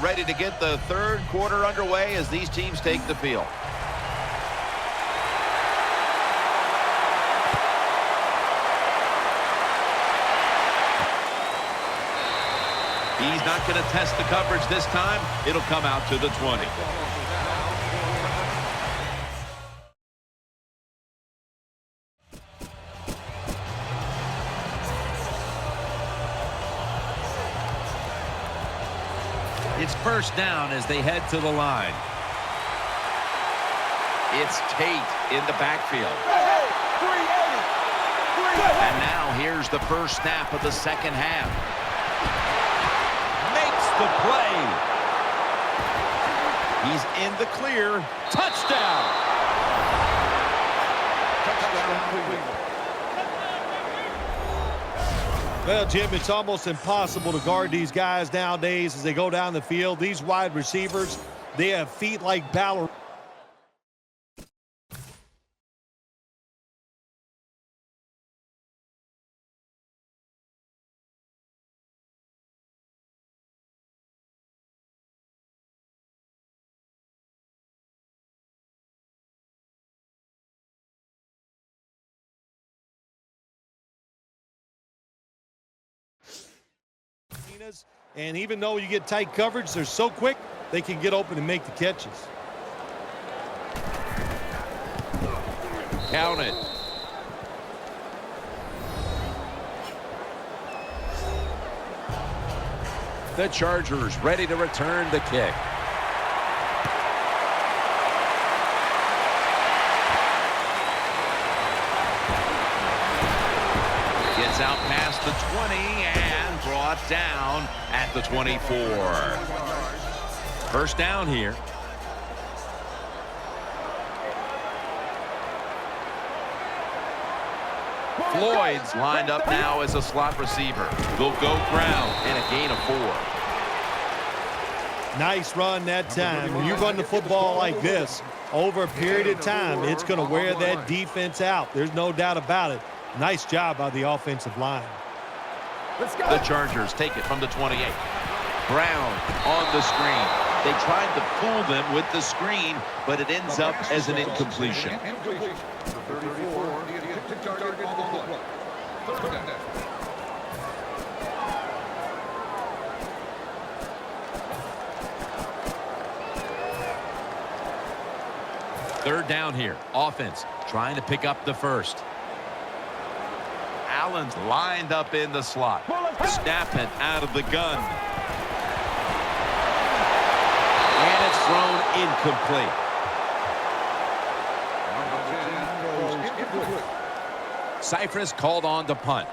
Ready to get the third quarter underway as these teams take the field. He's not going to test the coverage this time. It'll come out to the 20. It's first down as they head to the line. It's Tate in the backfield. And now here's the first snap of the second half. Makes the play. He's in the clear. Touchdown. Well, Jim, it's almost impossible to guard these guys nowadays as they go down the field. These wide receivers, they have feet like ballerinas. And even though you get tight coverage, they're so quick, they can get open and make the catches. Count it. The Chargers ready to return the kick. Gets out past the 20 and brought down at the 24. First down here. Floyd's lined up now as a slot receiver. They'll go ground and a gain of 4. Nice run that time. When you run the football like this, over a period of time, it's going to wear that defense out. There's no doubt about it. Nice job by the offensive line. The Chargers take it from the 28. Brown on the screen. They tried to fool them with the screen, but it ends up as an incompletion. Third down here. Offense trying to pick up the first. Allen's lined up in the slot. Snapping out of the gun. And it's thrown incomplete. Cypress called on to punt.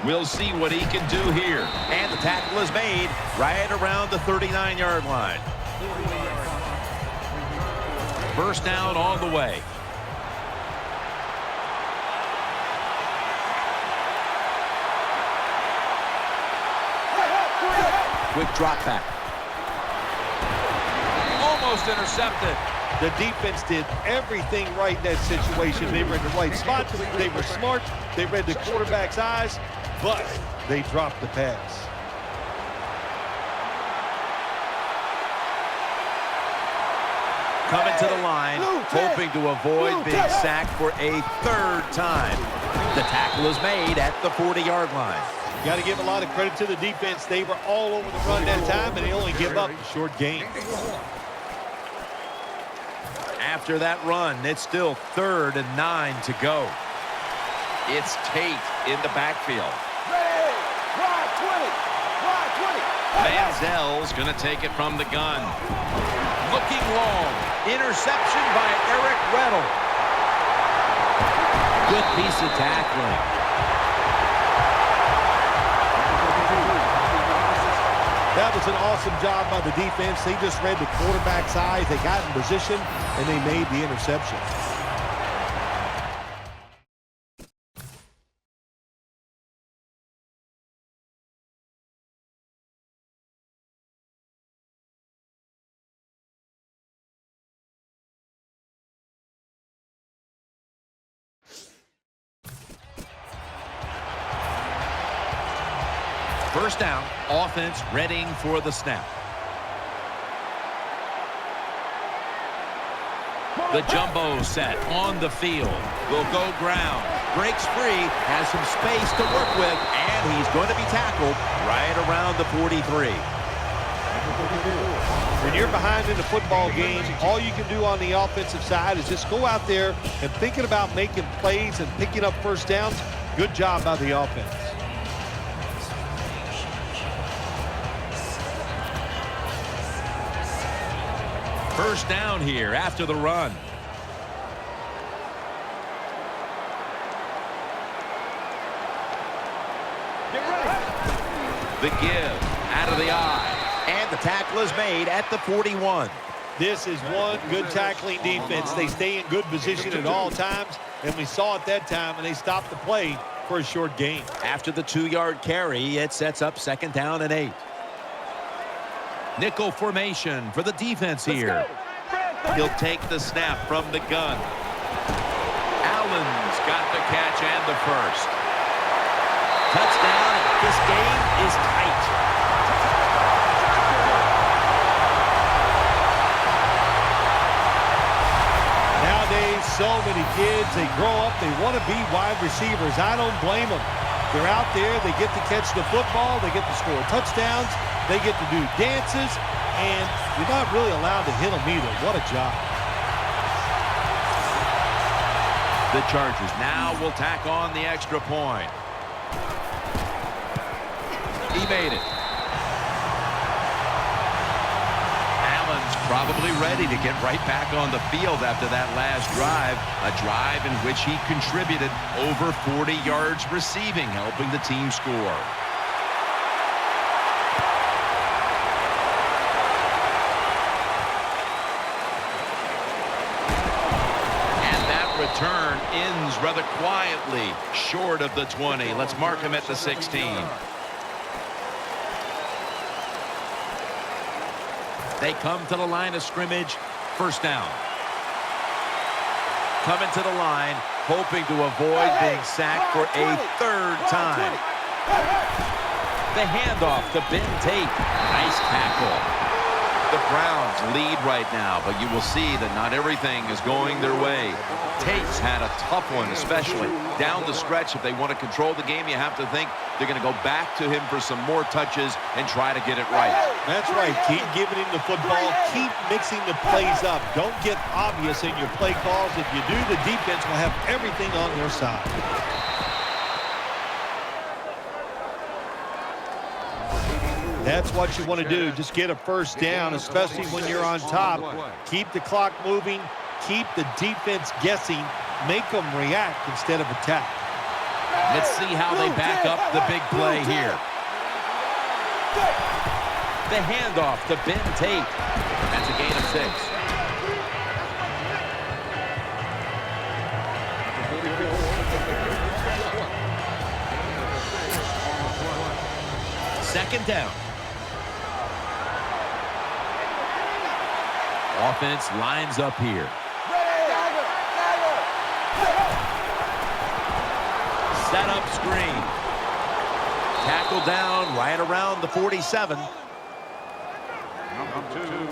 We'll see what he can do here. And the tackle is made right around the 39-yard line. First down on the way. Quick drop back. Almost intercepted. The defense did everything right in that situation. They were in the right spot. They were smart. They read the quarterback's eyes, but they dropped the pass. Coming to the line, hoping to avoid being sacked for a third time. The tackle is made at the 40-yard line. Got to give a lot of credit to the defense. They were all over the run that time, and they only give up a short gain. After that run, it's still 3rd and 9 to go. It's Tate in the backfield. Manziel's going to take it from the gun. Looking long. Interception by Eric Weddle. Good piece of tackling. That was an awesome job by the defense. They just read the quarterback's eyes. They got in position, and they made the interception. First down, offense readying for the snap. The jumbo set on the field. Will go ground. Breaks free. Has some space to work with. And he's going to be tackled right around the 43. When you're behind in the football game, all you can do on the offensive side is just go out there and thinking about making plays and picking up first downs. Good job by the offense. First down here after the run. The give out of the eye. And the tackle is made at the 41. This is one good tackling defense. They stay in good position at all times, and we saw it that time, and they stopped the play for a short gain. After the 2-yard carry, it sets up 2nd down and 8. Nickel formation for the defense here. He'll take the snap from the gun. Allen's got the catch and the first. Touchdown. This game is tight. Nowadays, so many kids, they grow up, they want to be wide receivers. I don't blame them. They're out there, they get to catch the football, they get to score touchdowns, they get to do dances, and you're not really allowed to hit them either. What a job. The Chargers now will tack on the extra point. He made it. Allen's probably ready to get right back on the field after that last drive. A drive in which he contributed over 40 yards receiving, helping the team score. And that return ends rather quietly, short of the 20. Let's mark him at the 16. They come to the line of scrimmage. First down. Coming to the line, hoping to avoid being sacked for a 3rd time. The handoff to Ben Tate. Nice tackle. The Browns lead right now, but you will see that not everything is going their way. Tate's had a tough one, especially down the stretch. If they want to control the game, you have to think they're going to go back to him for some more touches and try to get it right. That's right. Keep giving him the football. Keep mixing the plays up. Don't get obvious in your play calls. If you do, the defense will have everything on their side. That's what you want to do. Just get a first down, especially when you're on top. Keep the clock moving. Keep the defense guessing. Make them react instead of attack. Let's see how they back up the big play here. The handoff to Ben Tate. That's a gain of 6. Second down. Offense lines up here. Set up screen. Tackle down right around the 47.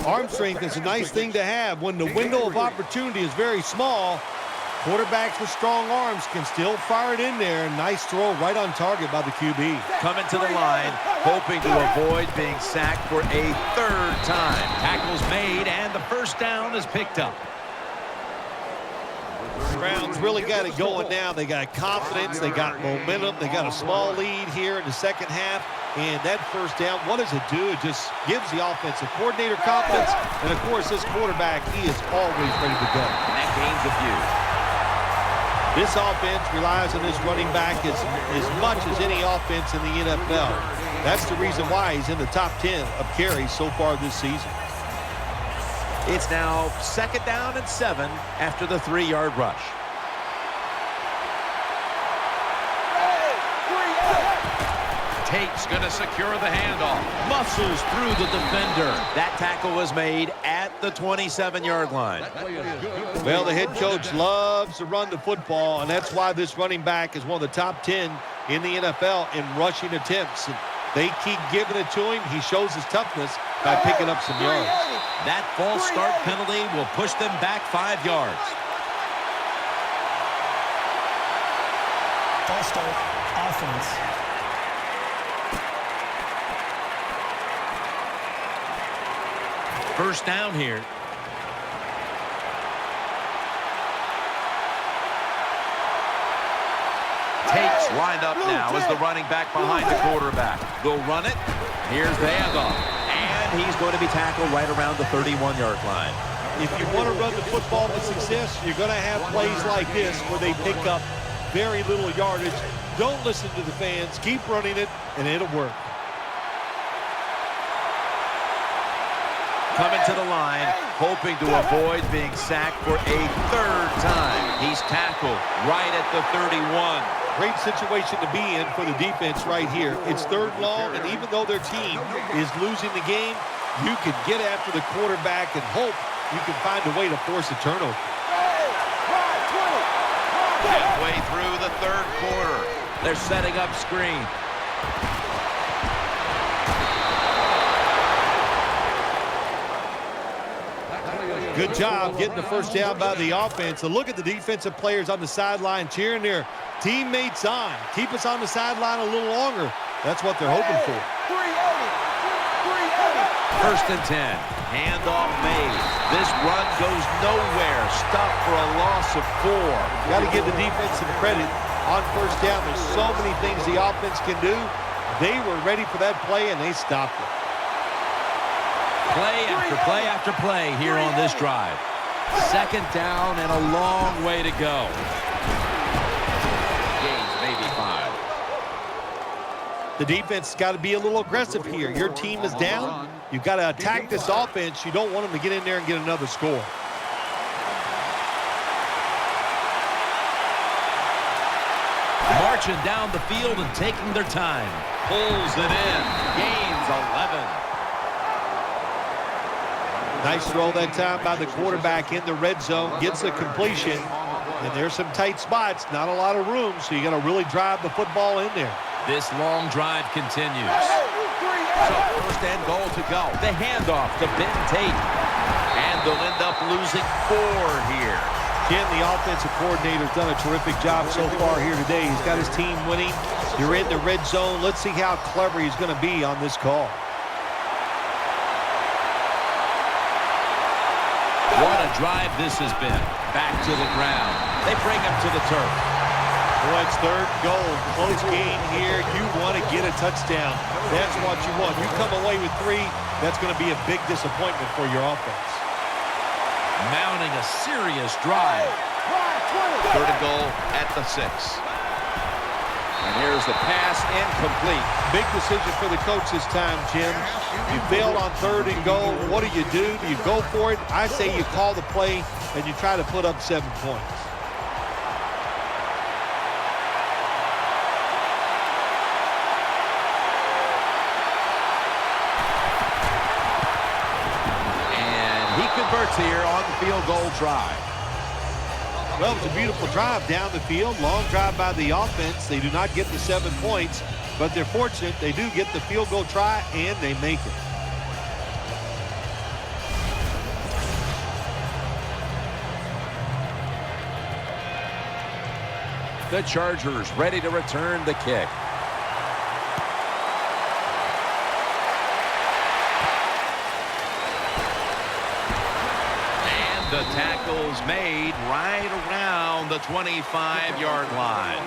Arm strength is a nice thing to have. When the window of opportunity is very small, quarterbacks with strong arms can still fire it in there. Nice throw right on target by the QB. Coming to the line, hoping to avoid being sacked for a 3rd time. Tackles made, and the first down is picked up. Browns really got it going now. They got confidence. They got momentum. They got a small lead here in the second half. And that first down, what does it do? It just gives the offensive coordinator confidence. And, of course, this quarterback, he is always ready to go. And that gains a few. This offense relies on this running back as much as any offense in the NFL. That's the reason why he's in the top 10 of carries so far this season. It's now 2nd down and 7 after the 3-yard rush. Tate's going to secure the handoff. Muscles through the defender. That tackle was made at the 27-yard line. Well, the head coach loves to run the football, and that's why this running back is one of the top 10 in the NFL in rushing attempts. And They keep giving it to him. He shows his toughness by picking up some yards. That false start penalty will push them back 5 yards. False start, offense. First down here. Tate's lined up now as the running back behind the quarterback. They'll run it. Here's the handoff. And he's going to be tackled right around the 31-yard line. If you want to run the football with success, you're going to have plays like this where they pick up very little yardage. Don't listen to the fans. Keep running it, and it'll work. Coming to the line, hoping to avoid being sacked for a 3rd time. He's tackled right at the 31. Great situation to be in for the defense right here. It's 3rd long, and even though their team is losing the game, you can get after the quarterback and hope you can find a way to force a turnover. Halfway through the 3rd quarter. They're setting up screen. Good job getting the first down by the offense. So look at the defensive players on the sideline cheering their teammates on. Keep us on the sideline a little longer. That's what they're hoping for. 1st and 10. Handoff made. This run goes nowhere. Stopped for a loss of 4. Got to give the defense some credit on first down. There's so many things the offense can do. They were ready for that play, and they stopped it. Play after play after play here on this drive. 2nd down and a long way to go. Gains maybe 5. The defense has got to be a little aggressive here. Your team is down. You've got to attack this offense. You don't want them to get in there and get another score. Marching down the field and taking their time. Pulls it in. Gains 11. Nice throw that time by the quarterback in the red zone. Gets a completion. And there's some tight spots. Not a lot of room, so you got to really drive the football in there. This long drive continues. So 1st and goal to go. The handoff to Ben Tate. And they'll end up losing 4 here. Ken, the offensive coordinator, has done a terrific job so far here today. He's got his team winning. You're in the red zone. Let's see how clever he's going to be on this call. What a drive this has been. Back to the ground. They bring him to the turf. Well, it's 3rd goal. Close game here. You want to get a touchdown. That's what you want. You come away with 3, that's going to be a big disappointment for your offense. Mounting a serious drive. 3rd and goal at the 6. And here's the pass incomplete. Big decision for the coach this time, Jim. You failed on 3rd and goal. What do? Do you go for it? I say you call the play and you try to put up 7 points. Converts here on the field goal try. Well, it's a beautiful drive down the field. Long drive by the offense. They do not get the 7 points, but they're fortunate. They do get the field goal try, and they make it. The Chargers ready to return the kick. The tackle's made right around the 25-yard line.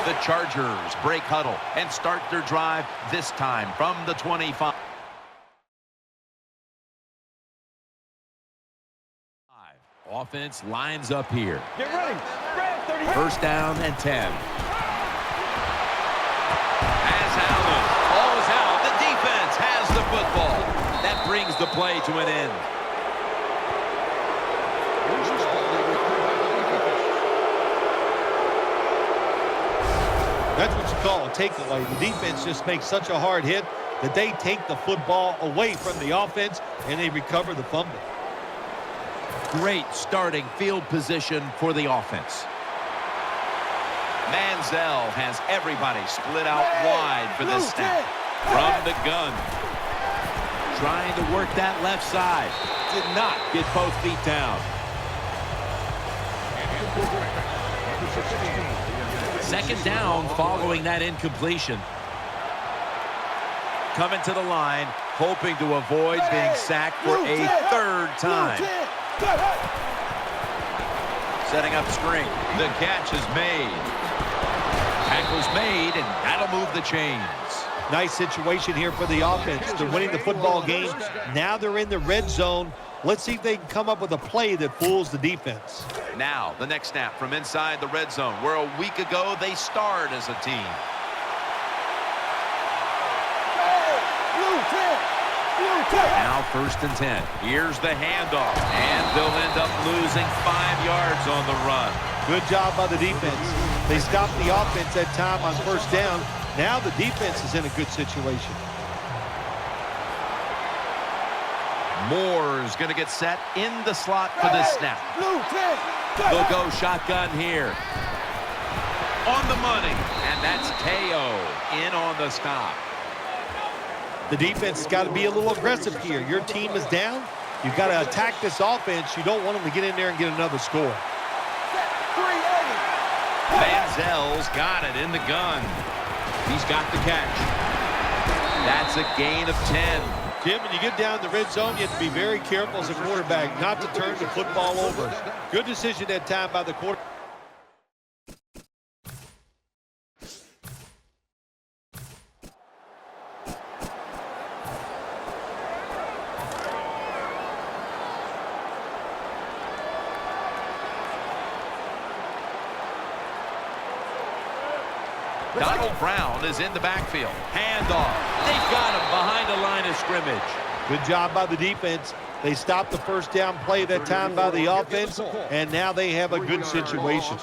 The Chargers break huddle and start their drive this time from the 25. Offense lines up here. Get ready. 1st down and 10. As Allen falls out, the defense has the football. That brings the play to an end. That's what you call a takeaway. The defense just makes such a hard hit that they take the football away from the offense and they recover the fumble. Great starting field position for the offense. Manziel has everybody split out wide for this snap. From the gun. Trying to work that left side. Did not get both feet down. Second down following that incompletion. Coming to the line, hoping to avoid being sacked for a third time. Setting up screen. The catch is made. Tackle's made, and that'll move the chains. Nice situation here for the offense. They're winning the football game. Now they're in the red zone. Let's see if they can come up with a play that fools the defense. Now, the next snap from inside the red zone, where a week ago they starred as a team. Now 1st and 10. Here's the handoff, and they'll end up losing 5 yards on the run. Good job by the defense. They stopped the offense that time on 1st down. Now the defense is in a good situation. Moore is going to get set in the slot for this snap. They'll go shotgun here. On the money, and that's KO in on the stop. The defense has got to be a little aggressive here. Your team is down. You've got to attack this offense. You don't want them to get in there and get another score. Manziel's got it in the gun. He's got the catch. That's a gain of 10. Jim, when you get down the red zone, you have to be very careful as a quarterback not to turn the football over. Good decision that time by the quarterback. Donald Brown is in the backfield. Handoff. They've got him behind the line of scrimmage. Good job by the defense. They stopped the 1st down play that time by the offense, and now they have a good situation.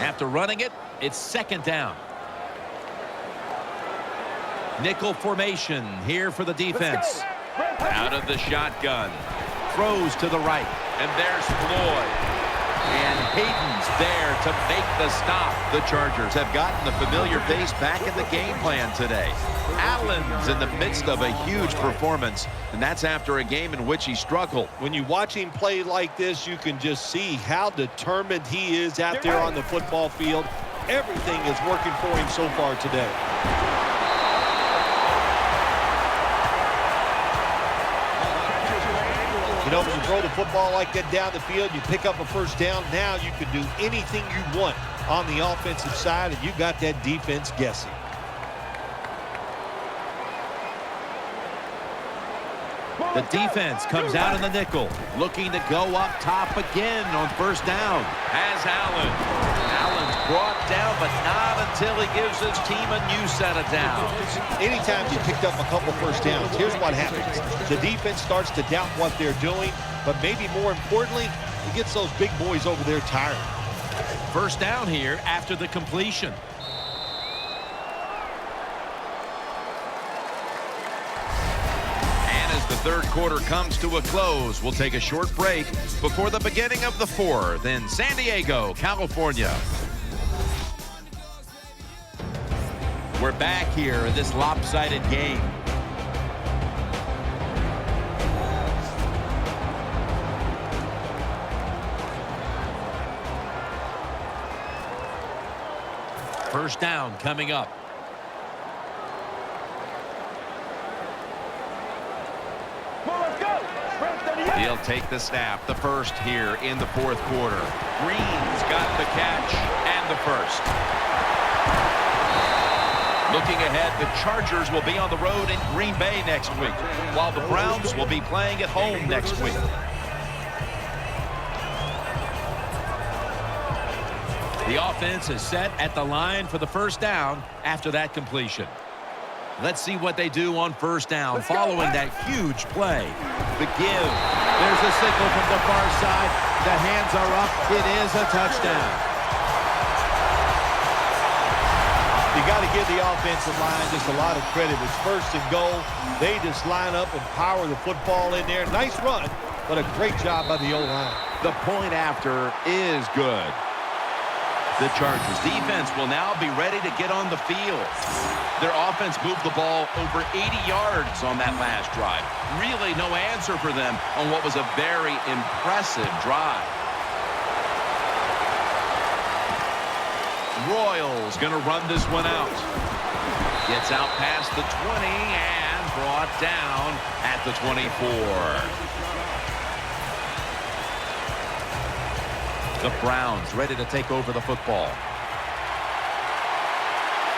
After running it, it's 2nd down. Nickel formation here for the defense. Out of the shotgun. Throws to the right, and there's Floyd. And Hayden's there to make the stop. The Chargers have gotten the familiar face back in the game plan today. Allen's in the midst of a huge performance, and that's after a game in which he struggled. When you watch him play like this, you can just see how determined he is out there on the football field. Everything is working for him so far today. You know, when you throw the football like that down the field, you pick up a 1st down. Now you can do anything you want on the offensive side, and you got that defense guessing. The defense comes out in the nickel, looking to go up top again on 1st down. Has Allen. Allen's brought down, but not until he gives his team a new set of downs. Anytime you picked up a couple 1st downs, here's what happens. The defense starts to doubt what they're doing, but maybe more importantly, it gets those big boys over there tired. 1st down here after the completion. The 3rd quarter comes to a close. We'll take a short break before the beginning of the 4th in San Diego, California. We're back here in this lopsided game. First down coming up. He'll take the snap, the 1st here in the 4th quarter. Green's got the catch and the 1st. Looking ahead, the Chargers will be on the road in Green Bay next week, while the Browns will be playing at home next week. The offense is set at the line for the 1st down after that completion. Let's see what they do on 1st down following that huge play. The give. There's a signal from the far side. The hands are up. It is a touchdown. You got to give the offensive line just a lot of credit. It's first and goal. They just line up and power the football in there. Nice run, but a great job by the O-line. The point after is good. The Chargers defense will now be ready to get on the field. Their offense moved the ball over 80 yards on that last drive. Really no answer for them on what was a very impressive drive. Royals going to run this one out. Gets out past the 20 and brought down at the 24. The Browns ready to take over the football.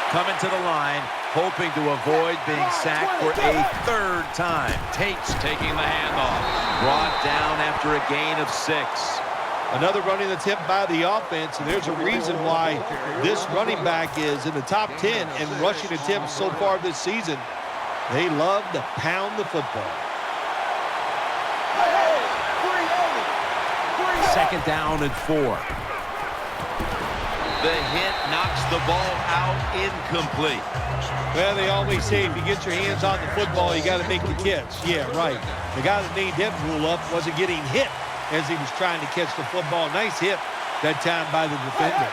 Coming to the line, hoping to avoid being sacked for a third time. Tate's taking the handoff. Brought down after a gain of 6. Another running attempt by the offense, and there's a reason why this running back is in the top 10 in rushing attempts so far this season. They love to pound the football. Second down and 4. The hit knocks the ball out incomplete. Well, they always say if you get your hands on the football, you got to make the catch. Yeah, right. The guy that made that rule up wasn't getting hit as he was trying to catch the football. Nice hit that time by the defender.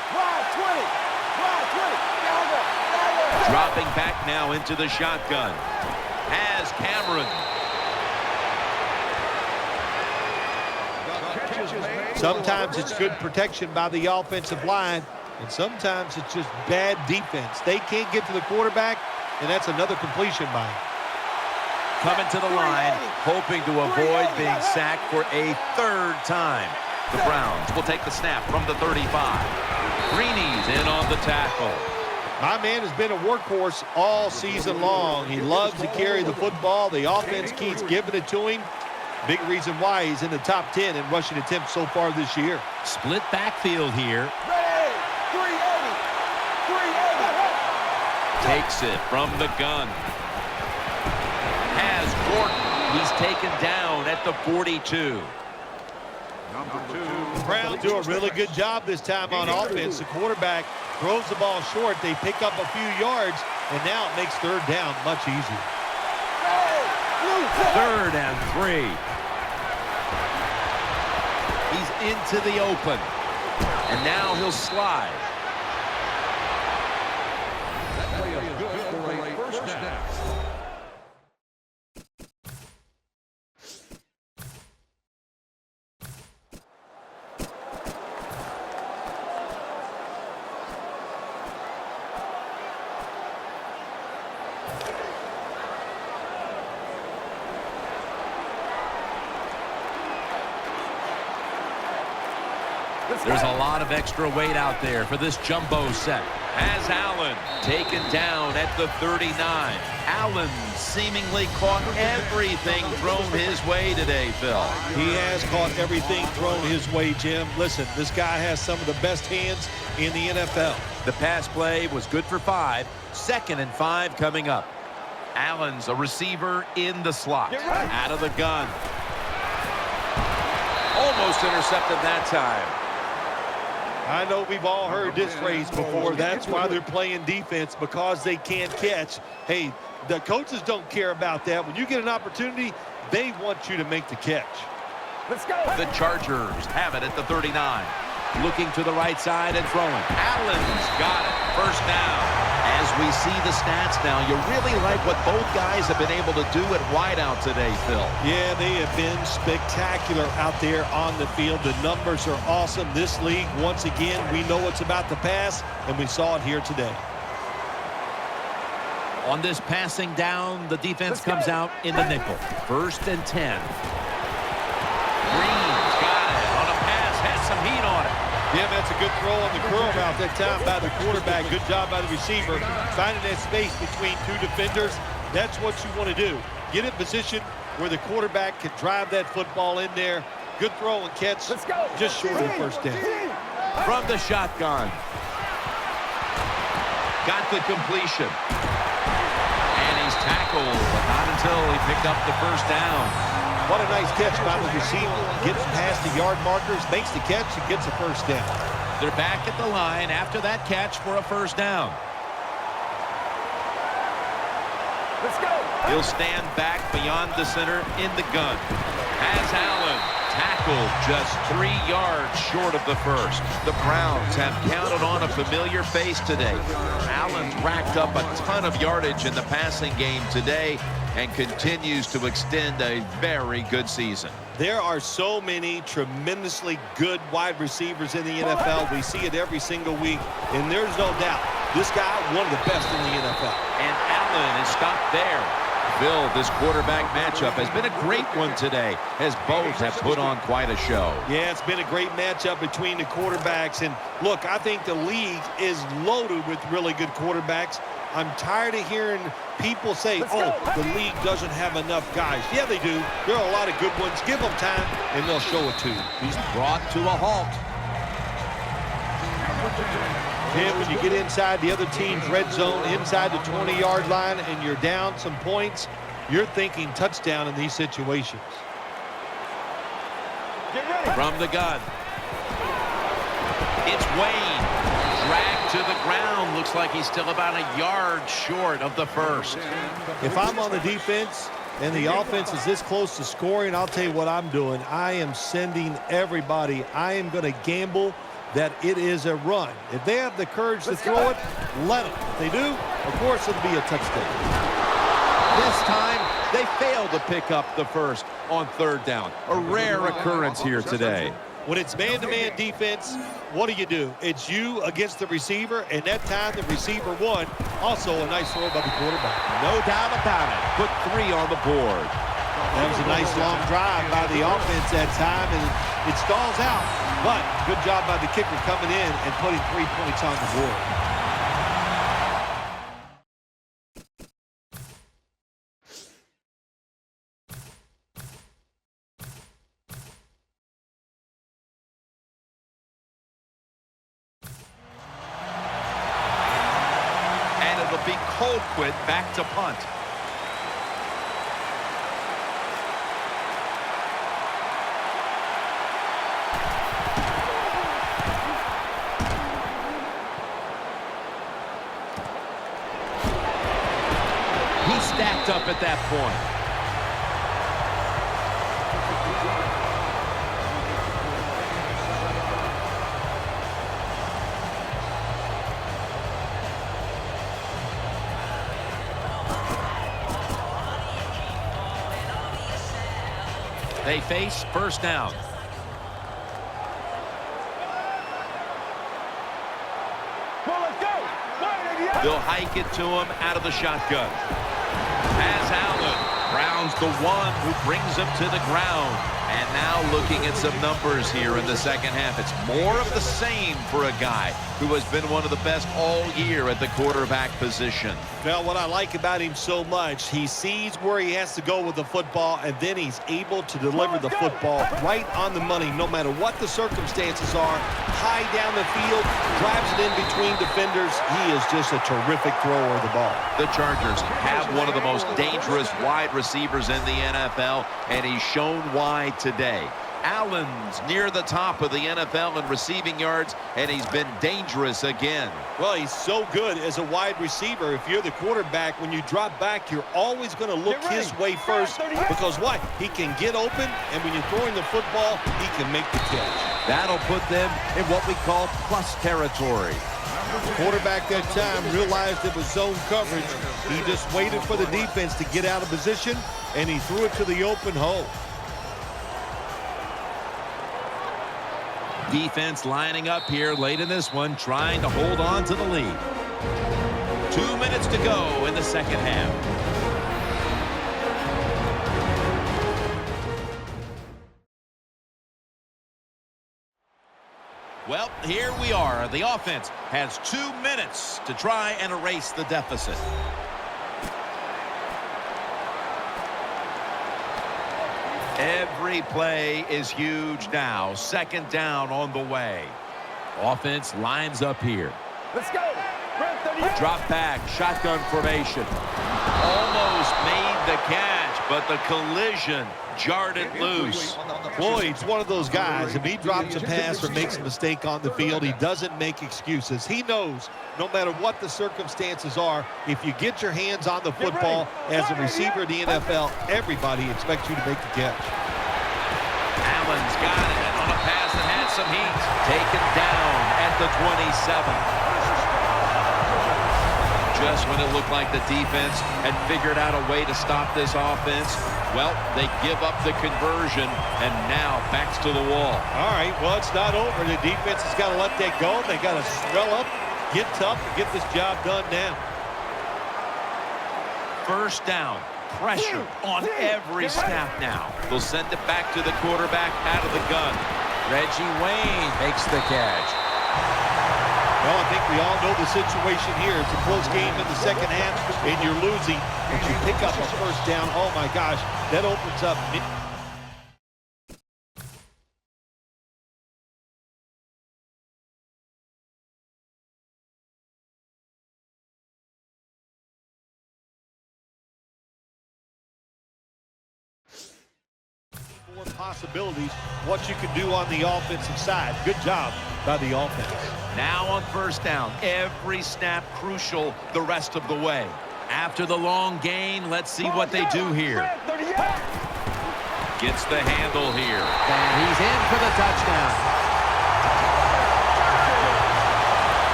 Dropping back now into the shotgun. Has Cameron. Sometimes it's good protection by the offensive line, and sometimes it's just bad defense. They can't get to the quarterback, and that's another completion by him. Coming to the line, hoping to avoid being sacked for a third time. The Browns will take the snap from the 35. Greeny's in on the tackle. My man has been a workhorse all season long. He loves to carry the football. The offense keeps giving it to him. Big reason why he's in the top 10 in rushing attempts so far this year. Split backfield here. Takes it from the gun. Has Gordon. He's taken down at the 42. The Browns do a really good job this time on offense. The quarterback throws the ball short. They pick up a few yards, and now it makes third down much easier. 3rd and 3. He's into the open. And now he'll slide. That play is good for a first down. There's a lot of extra weight out there for this jumbo set. As Allen taken down at the 39. Allen seemingly caught everything thrown his way today, Phil. He has caught everything thrown his way, Jim. Listen, this guy has some of the best hands in the NFL. The pass play was good for 5. 2nd and 5 coming up. Allen's a receiver in the slot. Out of the gun. Almost intercepted that time. I know we've all heard this phrase before. That's why they're playing defense, because they can't catch. Hey, the coaches don't care about that. When you get an opportunity, they want you to make the catch. Let's go. The Chargers have it at the 39. Looking to the right side and throwing. Allen's got it. First down. As we see the stats now, you really like what both guys have been able to do at wideout today, Phil. Yeah, they have been spectacular out there on the field. The numbers are awesome. This league, once again, we know it's about the pass, and we saw it here today. On this passing down, the defense comes out in the nickel. 1st and 10. Green's got it on a pass, has some heat on it. Yeah, that's a good throw on the curl route that time by the quarterback. Good job by the receiver. Finding that space between 2 defenders, that's what you want to do. Get in position where the quarterback can drive that football in there. Good throw and catch, just short of first down. From the shotgun. Got the completion. And he's tackled, but not until he picked up the first down. What a nice catch by the receiver. Gets past the yard markers, makes the catch, and gets a first down. They're back at the line after that catch for a first down. Let's go. He'll stand back beyond the center in the gun. Has Allen tackled just 3 yards short of the first. The Browns have counted on a familiar face today. Allen's racked up a ton of yardage in the passing game today and continues to extend a very good season. There are so many tremendously good wide receivers in the NFL. We see it every single week, and there's no doubt this guy, one of the best in the NFL. And Allen is stopped there. Phil, this quarterback matchup has been a great one today, as both have put on quite a show. Yeah, it's been a great matchup between the quarterbacks. And look, I think the league is loaded with really good quarterbacks. I'm tired of hearing people say, oh, the league doesn't have enough guys. Yeah, they do. There are a lot of good ones. Give them time, and they'll show it to you. He's brought to a halt. Tim, when you get inside the other team's red zone, inside the 20-yard line, and you're down some points, you're thinking touchdown in these situations. From the gun. It's Wayne. Dragged to the ground. Looks like he's still about a yard short of the first. If I'm on the defense and the offense is this close to scoring, I'll tell you what I'm doing. I am sending everybody. I am going to gamble that it is a run. If they have the courage to throw it, let them. If they do, of course it'll be a touchdown. This time, they failed to pick up the first on third down. A rare occurrence here today. When it's man-to-man defense, what do? It's you against the receiver, and that time the receiver won. Also a nice throw by the quarterback. No doubt about it. Put 3 on the board. That was a nice long drive by the offense that time, and it stalls out. But good job by the kicker coming in and putting 3 points on the board. And it'll be Colquitt back to punt. Stacked up at that point. They face first down. They'll hike it to him out of the shotgun. Has Allen. Brown's the one who brings him to the ground. And now looking at some numbers here in the second half. It's more of the same for a guy who has been one of the best all year at the quarterback position. Well, what I like about him so much, he sees where he has to go with the football, and then he's able to deliver the football right on the money, no matter what the circumstances are. High down the field, drives it in between defenders. He is just a terrific thrower of the ball. The Chargers have one of the most dangerous wide receivers in the NFL, and he's shown why today. Allen's near the top of the NFL in receiving yards, and he's been dangerous again. Well, he's so good as a wide receiver. If you're the quarterback, when you drop back, you're always going to look his way first, because what? He can get open, and when you're throwing the football, he can make the catch. That'll put them in what we call plus territory. The quarterback that time realized it was zone coverage. He just waited for the defense to get out of position, and he threw it to the open hole. Defense lining up here late in this one, trying to hold on to the lead. 2 minutes to go in the second half. Well, here we are. The offense has 2 minutes to try and erase the deficit. Every play is huge now. Second down on the way. Offense lines up here. Let's go. Drop back, shotgun formation. Almost made the catch, but the collision jarred it loose. Floyd's one of those guys. If he drops a pass or makes a mistake on the field, he doesn't make excuses. He knows no matter what the circumstances are, if you get your hands on the football as a receiver in the NFL, everybody expects you to make the catch. Allen's got it on a pass that had some heat. Taken down at the 27. Just when it looked like the defense had figured out a way to stop this offense, well, they give up the conversion, and now backs to the wall. All right, well, it's not over. The defense has got to let that go. They got to swell up, get tough, and get this job done now. First down. Pressure on every snap now. They'll send it back to the quarterback out of the gun. Reggie Wayne makes the catch. Well, I think we all know the situation here. It's a close game in the second half, and you're losing. But you pick up a first down. Oh, my gosh, that opens up. More possibilities, what you can do on the offensive side. Good job by the offense. Now on first down, every snap crucial the rest of the way. After the long gain, let's see what they do here. Gets the handle here. And he's in for the touchdown.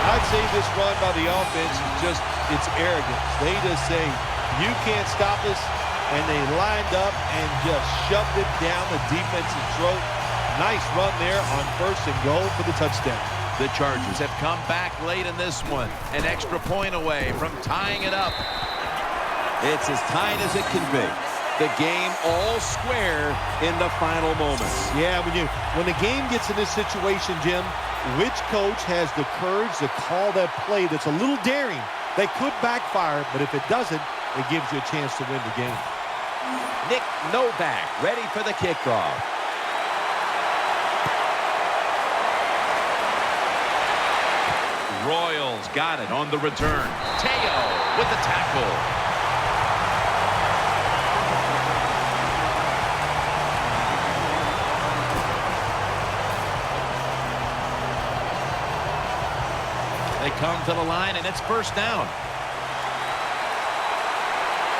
I'd say this run by the offense is just, it's arrogance. They just say, you can't stop us, and they lined up and just shoved it down the defensive throat. Nice run there on first and goal for the touchdown. The Chargers have come back late in this one. An extra point away from tying it up. It's as tight as it can be. The game all square in the final moments. Yeah, when the game gets in this situation, Jim, which coach has the courage to call that play that's a little daring? They could backfire, but if it doesn't, it gives you a chance to win the game. Nick Novak ready for the kickoff. Royals got it on the return. Teo with the tackle. They come to the line, and it's first down.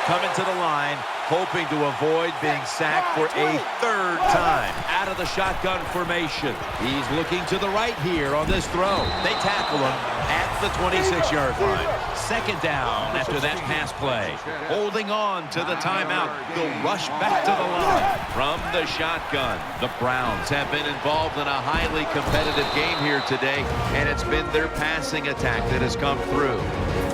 Coming to the line, hoping to avoid being sacked for a third time. Out of the shotgun formation. He's looking to the right here on this throw. They tackle him at the 26-yard line. Second down after that pass play. Holding on to the timeout. They'll rush back to the line. From the shotgun, the Browns have been involved in a highly competitive game here today, and it's been their passing attack that has come through.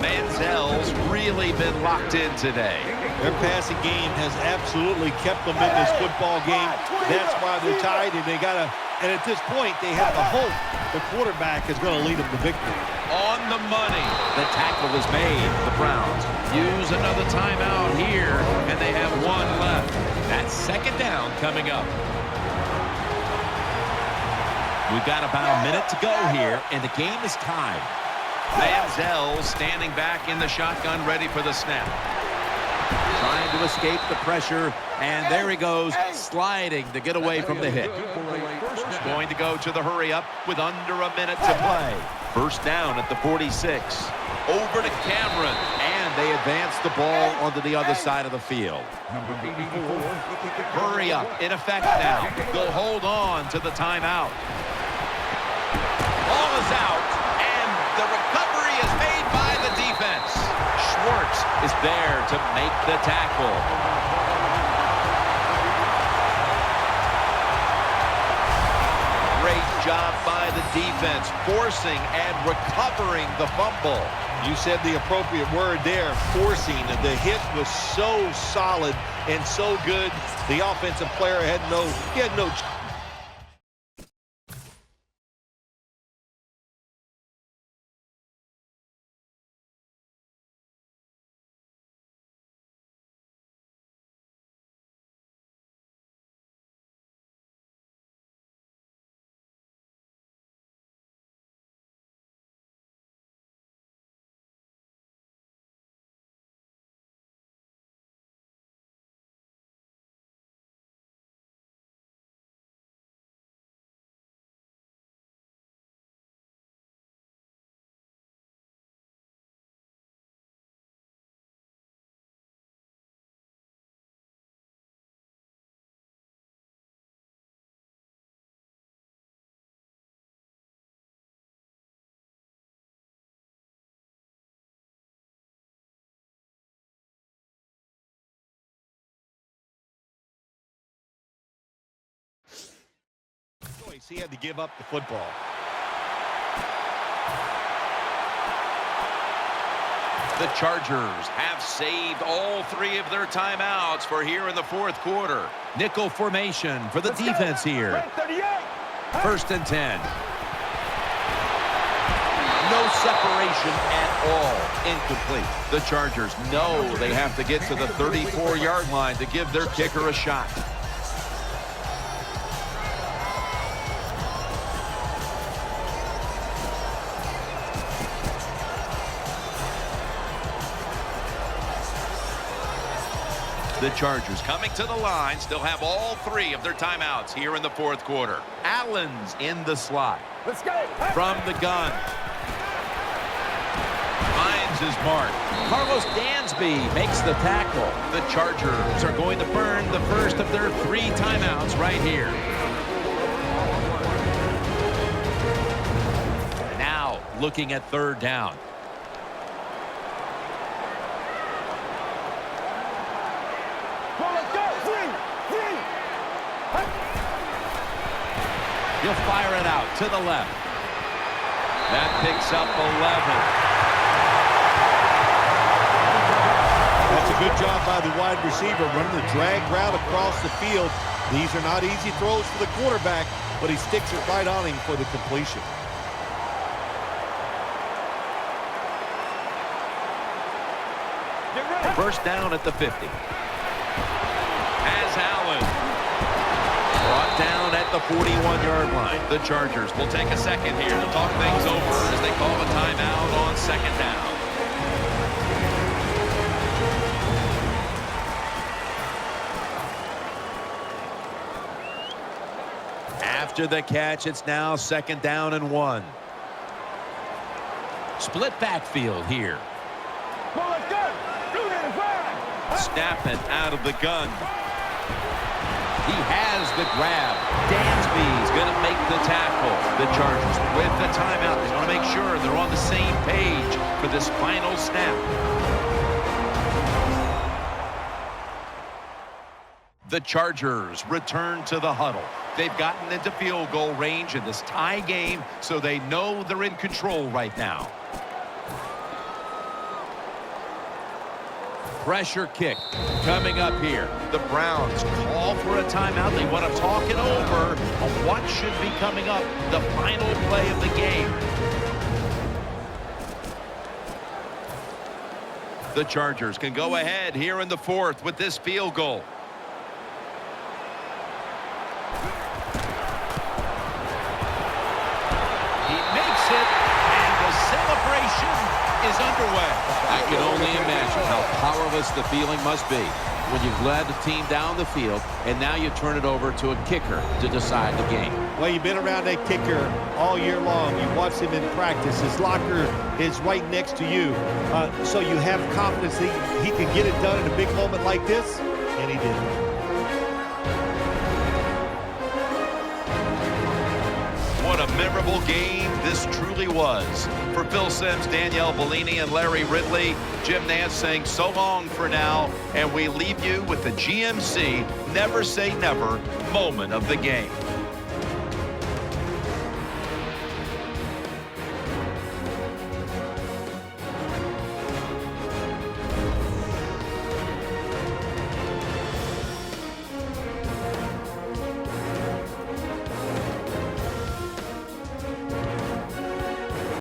Manziel's really been locked in today. Their passing game has absolutely kept them in this football game. That's why they're tied, and and at this point, they have a hope the quarterback is going to lead them to victory. On the money. The tackle is made. The Browns use another timeout here, and they have one left. That's second down coming up. We've got about a minute to go here, and the game is tied. Manziel standing back in the shotgun, ready for the snap. Trying to escape the pressure, and there he goes, sliding to get away from the hit. Going to go to the hurry-up with under a minute to play. First down at the 46. Over to Cameron, and they advance the ball onto the other side of the field. Hurry up, in effect now. They'll hold on to the timeout. Ball is out, and the recovery is made by the defense. Schwartz is there to make the tackle. Great job by the defense, forcing and recovering the fumble. You said the appropriate word there, forcing. The hit was so solid and so good. The offensive player had no choice. He had to give up the football. The Chargers have saved all 3 of their timeouts for here in the fourth quarter. Nickel formation for the defense here. 1st and 10. No separation at all. Incomplete. The Chargers know they have to get to the 34-yard line to give their kicker a shot. The Chargers coming to the line, still have all 3 of their timeouts here in the fourth quarter. Allen's in the slot. Let's go. From the gun. Finds his mark. Carlos Dansby makes the tackle. The Chargers are going to burn the first of their 3 timeouts right here. Now looking at 3rd down. He'll fire it out to the left. That picks up 11. That's a good job by the wide receiver running the drag route across the field. These are not easy throws for the quarterback, but he sticks it right on him for the completion. First down at the 50. Has Allen. Brought down at the 41-yard line. The Chargers will take a second here to talk things over as they call a timeout on 2nd down. After the catch, it's now 2nd down and 1. Split backfield here. Snap it out of the gun. He has the grab. Dansby's going to make the tackle. The Chargers with the timeout. They want to make sure they're on the same page for this final snap. The Chargers return to the huddle. They've gotten into field goal range in this tie game, so they know they're in control right now. Pressure kick coming up here. The Browns call for a timeout. They want to talk it over on what should be coming up, the final play of the game. The Chargers can go ahead here in the 4th with this field goal. He makes it, and the celebration is underway. I can only imagine how powerless the feeling must be when you've led the team down the field and now you turn it over to a kicker to decide the game. Well, you've been around that kicker all year long. You watch him in practice. His locker is right next to you. So you have confidence that he can get it done in a big moment like this, and he did. What a memorable game this truly was. For Phil Simms, Danielle Bellini, and Larry Ridley, Jim Nance saying so long for now, and we leave you with the GMC Never Say Never moment of the game.